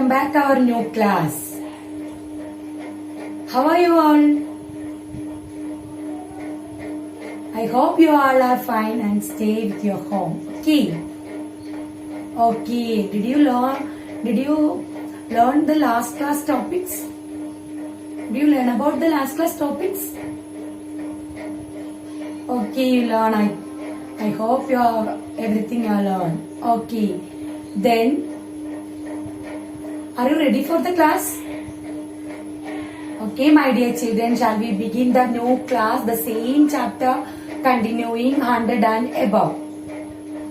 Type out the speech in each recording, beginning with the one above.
welcome back to our new class. How are you all? I hope you all are fine and stay with your home. Okay. Did you learn the last class topics? Did you learn about the last class topics? Okay, you learn. I hope everything you learn. Okay. Then, are you ready for the class? Okay, my dear children, shall we begin the new class, the same chapter, continuing 100 and above?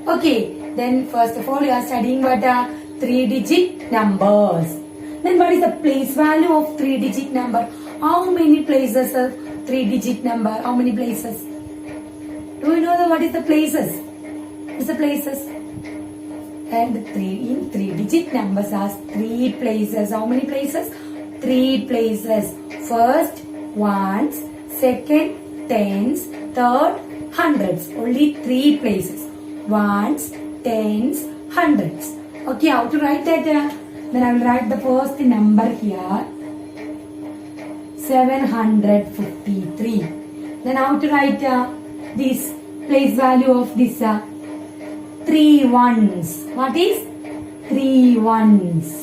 Okay, then first of all, you are studying what are 3-digit numbers. Then what is the place value of 3-digit number? How many places of 3-digit number? How many places? Do you know what is the places? What's the places? And in 3-digit numbers are 3 places. How many places? 3 places. First, ones. Second, tens. Third, hundreds. Only 3 places. Ones, tens, hundreds. Okay, how to write that? Then I will write the first number here. 753. Then how to write this place value of this 3 ones. What is 3 ones?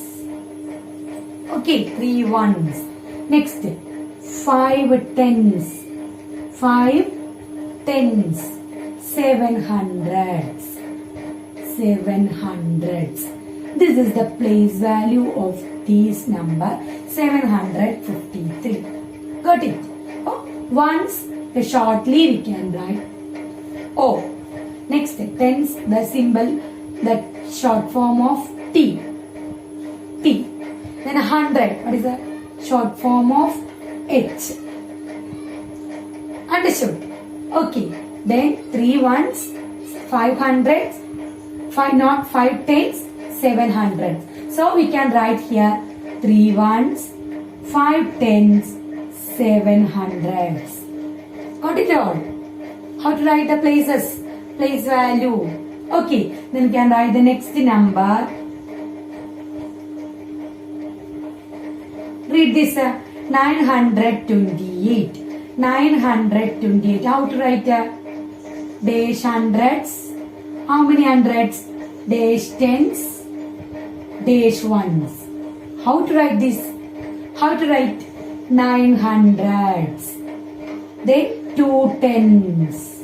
Okay, 3 ones. Next, 5 tens. 5 tens. 700s. 700s. This is the place value of this number 753. Got it? Once, shortly we can write O. Next, tens, the symbol, the short form of T. T. Then 100, what is the short form of H? Understood? Okay. Then 3 ones, 500s, 5 tens, 700s. So we can write here 3 ones, 5 tens, 700s. Got it all? How to write the places? Place value. Okay, then we can write the next number. Read this 928. 928. How to write dash hundreds? How many hundreds? Dash tens, dash ones. How to write this? How to write 900s? Then 2 tens.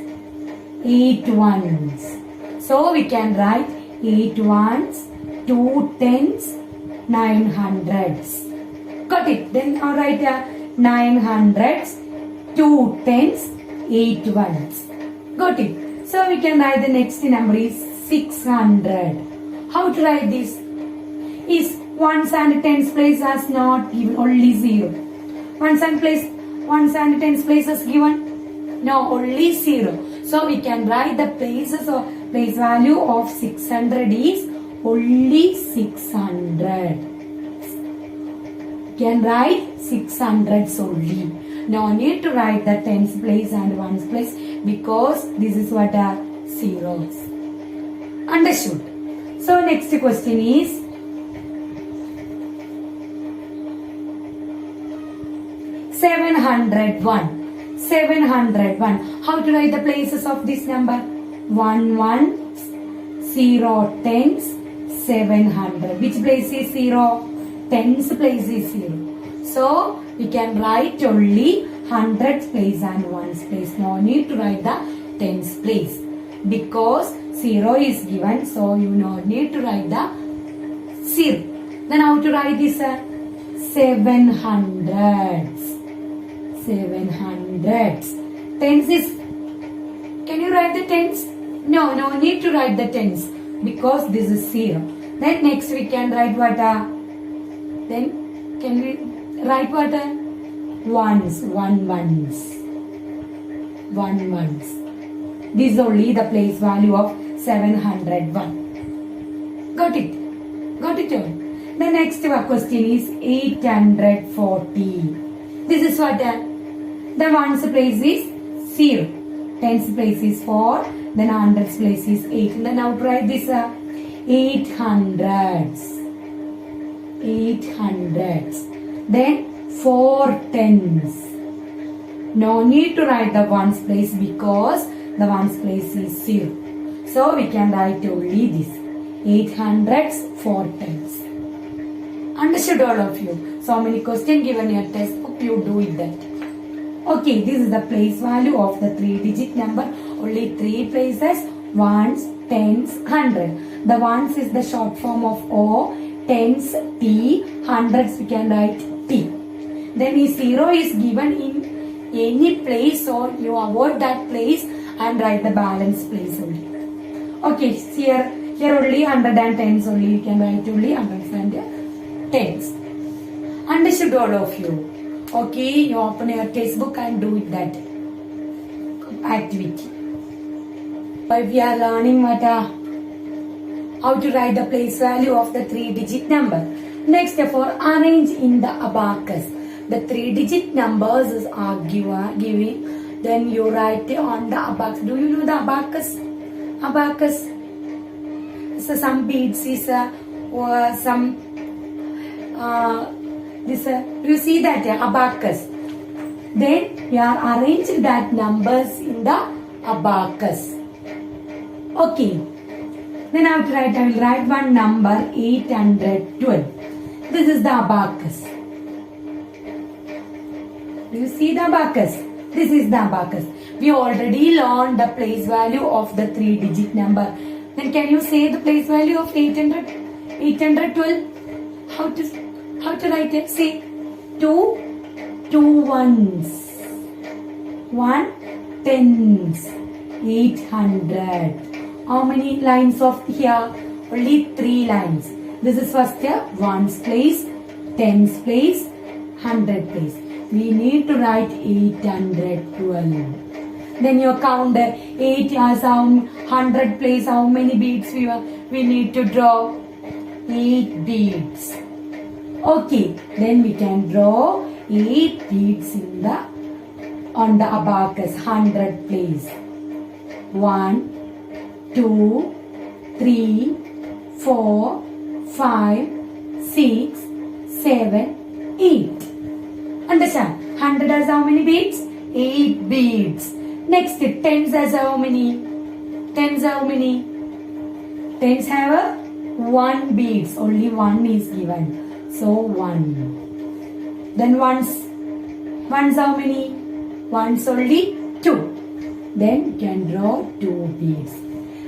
8 ones. So we can write 8 ones, 2 tens, 900s. Got it? Then I'll write 900s, 2 tens, 8 ones. Got it? So we can write the next number is 600. How to write this? Is ones and tens place as not given, only 0. Ones and tens places given? No, only 0. So we can write the places of place value of 600 is only 600. We can write 600s only. No need to write the tens place and ones place because this is what are zeros. Understood? So next question is 701. 701. How to write the places of this number? 1 1 0 tens 700. Which place is 0? Tens place is 0. So we can write only hundreds place and ones place. No need to write the tens place because 0 is given. So you no need to write the 0. Then how to write this? 700s. 700s. Tens is, can you write the tens? No need to write the tens because this is 0. Then next we can write what? Then can we write what? Ones. 1 ones. 1 ones. This is only the place value of 701. Got it? Got it all? The next question is 840. This is what? The ones place is 0. Tens place is 4. Then hundreds place is 8. And then now to write this 800s. 8 hundreds. Then 4 tens. No need to write the ones place because the ones place is 0. So we can write only this. 8 hundreds, 4 tens. Understood all of you? So many questions given in your textbook, you do it that. Okay, this is the place value of the 3-digit number. Only 3 places. Ones, tens, 100. The ones is the short form of O. Tens, T. Hundreds we can write T. Then the 0 is given in any place, so you avoid that place and write the balance place only. Okay, here only 110s only, you can write only 110s. Understood all of you? Okay, you open your textbook and do that activity. But we are learning how to write the place value of the 3-digit number. Next, for arrange in the abacus. The 3-digit numbers are giving. Then you write on the abacus. Do you know the abacus? Abacus. So some beads is or some this. You see that abacus. Then we are arranging that numbers in the abacus. Okay. Then I will write one number 812. This is the abacus. Do you see the abacus? This is the abacus. We already learned the place value of the 3-digit number. Then can you say the place value of 800? 812? How to write it? Say 2 ones. 1 tens. 800. How many lines of here? Only 3 lines. This is first ones place, tens place, 100 place. We need to write 812. Then you count 8 as 100 place. How many beads we need to draw? 8 beads. Okay. Then we can draw 8 beads on the abacus 100 place. 1, 2, 3, 4, 5, 6, 7, 8. Understand? 100 has how many beads? 8 beads. Next, tens has how many? Tens how many? Tens have 1 beads. Only 1 is given. So 1. Then ones. Ones how many? Ones only 2. Then you can draw 2 beads.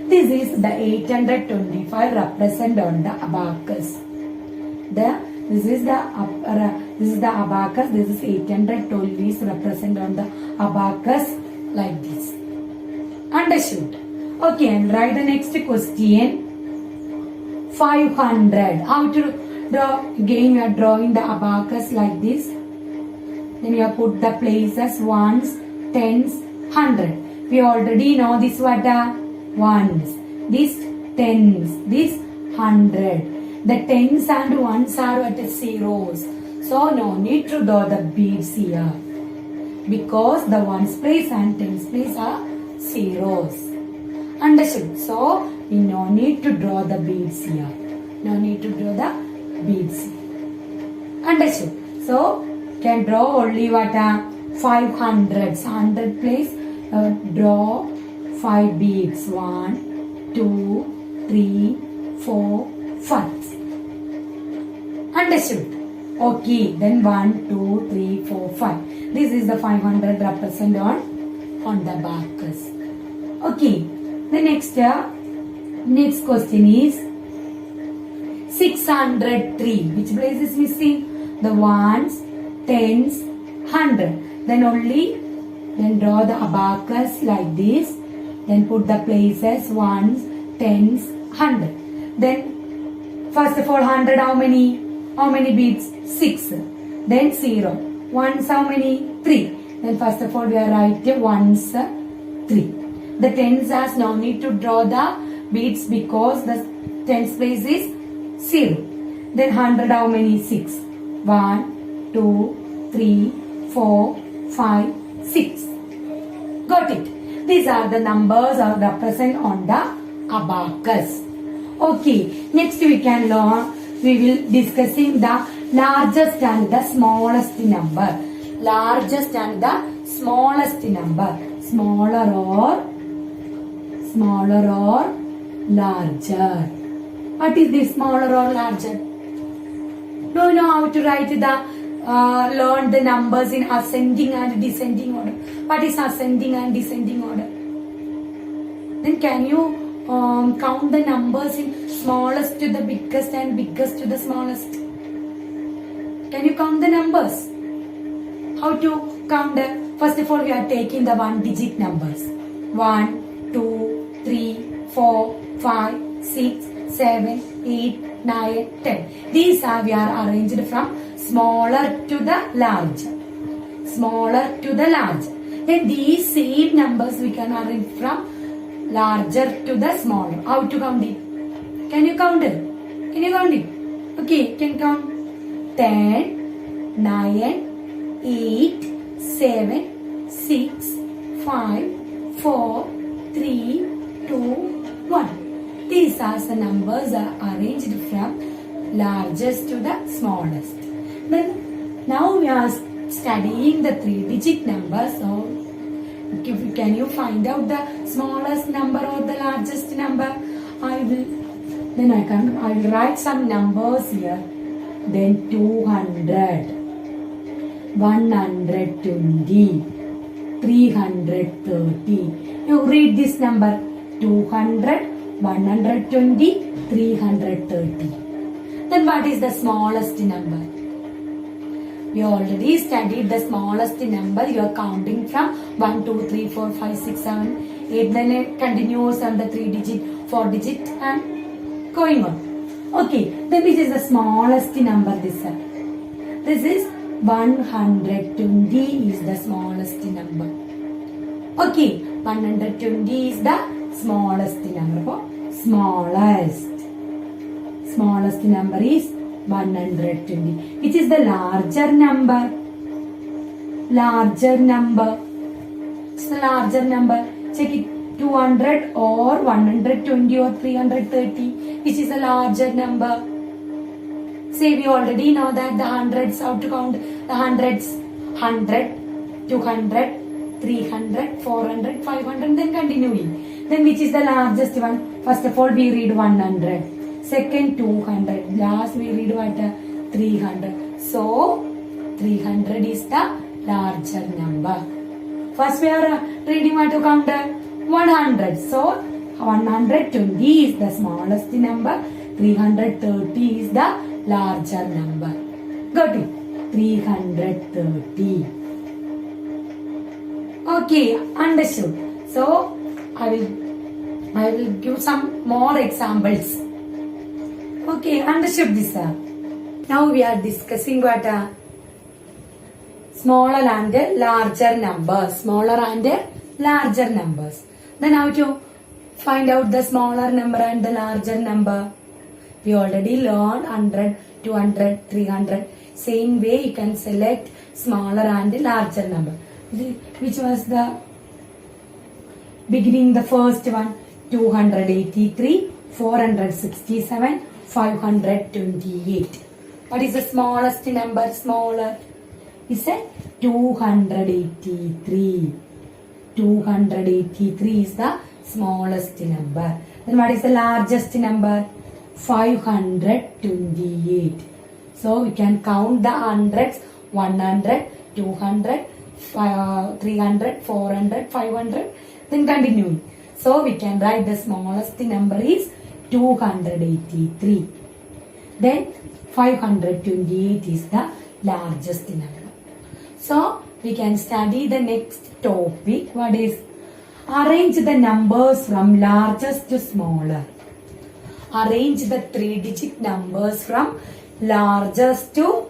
This is the 825 represent on the abacus. This is the abacus. This is 812 is represent on the abacus like this. Understood? Okay, and write the next question. 500. How to draw? Again, we are drawing the abacus like this. Then you have put the places ones, tens, 100. We already know this what ones, this tens, this 100. The tens and ones are at zeros. So no need to draw the beads here. Because the ones place and tens place are zeros. Understood? So we no need to draw the beads here. No need to draw the beads here. Understood? So can draw only what 500s. 100 place draw 5 beads. 1, 2, 3, 4, 5. Understood? Okay, then 1, 2, 3, 4, 5. This is the 500 represent on the abacus. Okay, the next question is 603. Which place is missing? The ones, tens, 100. Then draw the abacus like this. Then put the places ones, tens, 100. Then first of all 100 how many? How many beads? 6. Then 0. Ones how many? 3. Then first of all we are writing ones 3. The tens has no need to draw the beads because the tens place is 0. Then 100 how many? 6. 1, 2, 3, 4, 5, 6. Got it? These are the numbers are represent on the abacus. Okay, next we can learn we will discussing the largest and the smallest number. Largest and the smallest number. Smaller or larger. What is this smaller or larger? Do you know how to write the learn the numbers in ascending and descending order? What is ascending and descending order? Then can you count the numbers in smallest to the biggest and biggest to the smallest? Can you count the numbers? How to count them? First of all, we are taking the 1-digit numbers. 1, 2, 3, 4, 5, 6, 7, 8, 9, 10. These are we are arranged from smaller to the larger. Smaller to the larger. Then these same numbers we can arrange from larger to the smaller. How to count it? Can you count it? Can you count it? Okay, can count 10, 9, 8, 7, 6, 5, 4, 3, 2, 1. These are the numbers are arranged from largest to the smallest. Then now we are studying the 3-digit numbers. So can you find out the smallest number or the largest number? I will write some numbers here. Then 200, 120, 330. You read this number 200, 120, 330. Then what is the smallest number? We already studied the smallest number. You are counting from 1, 2, 3, 4, 5, 6, 7, 8. Then it continues on the 3-digit, 4-digit and going on. Okay. Then which is the smallest number this one? This is 120 is the smallest number. Okay. 120 is the smallest number. Smallest number is 120. Which is the larger number? Larger number. It's the larger number. Check it. 200 or 120 or 330. Which is a larger number? Say we already know that the hundreds, how to count the hundreds. 100, 200, 300, 400, 500, then continuing. Then which is the largest one? First of all, we read 100. Second, 200. Last, we read what? 300. So, 300 is the larger number. First, we are reading what to count? 100. So, 120 is the smallest number. 330 is the larger number. Got it? 330. Okay, understood. So, I will give some more examples. Okay, understood this, sir. Now we are discussing what smaller and larger numbers. Smaller and larger numbers. Then how to find out the smaller number and the larger number? We already learned 100, 200, 300. Same way you can select smaller and larger number. Which was the beginning, the first one? 283, 467, 528. What is the smallest number? Smaller. Is it 283. 283 is the smallest number. Then what is the largest number? 528. So we can count the hundreds. 100, 200, 300, 400, 500. Then continue. So we can write the smallest number is 283. Then 528 is the largest number. So we can study the next topic. What is? Arrange the numbers from largest to smaller. Arrange the 3-digit numbers from largest to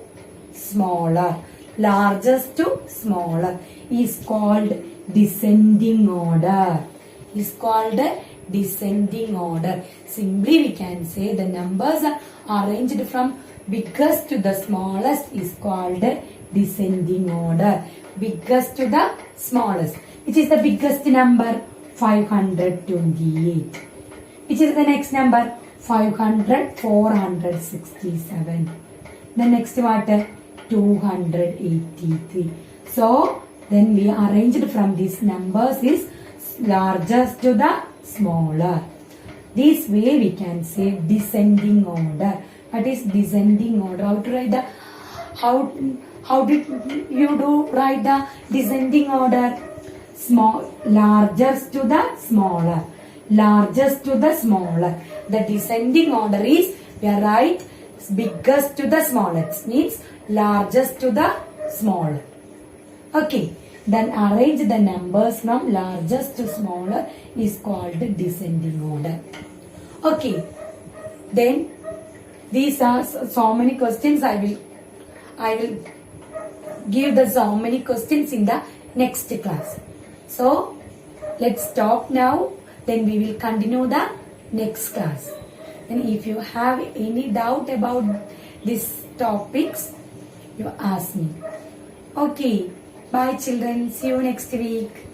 smaller. Largest to smaller is called descending order. Is called descending order. Simply we can say the numbers are arranged from biggest to the smallest is called descending order. Biggest to the smallest. Which is the biggest number? 528. Which is the next number? 500, 467. The next what? 283. So then we arranged from these numbers is largest to the smaller. This way we can say descending order. What is descending order? How to write the how did you do write the descending order? Largest to the smaller. Largest to the smaller. The descending order is we are right biggest to the smallest, means largest to the smaller. Okay, then arrange the numbers from largest to smaller is called descending order. Okay, then these are so many questions. I will give the so many questions in the next class. So let's stop now, then we will continue the next class. And if you have any doubt about these topics, you ask me. Okay, bye children, see you next week.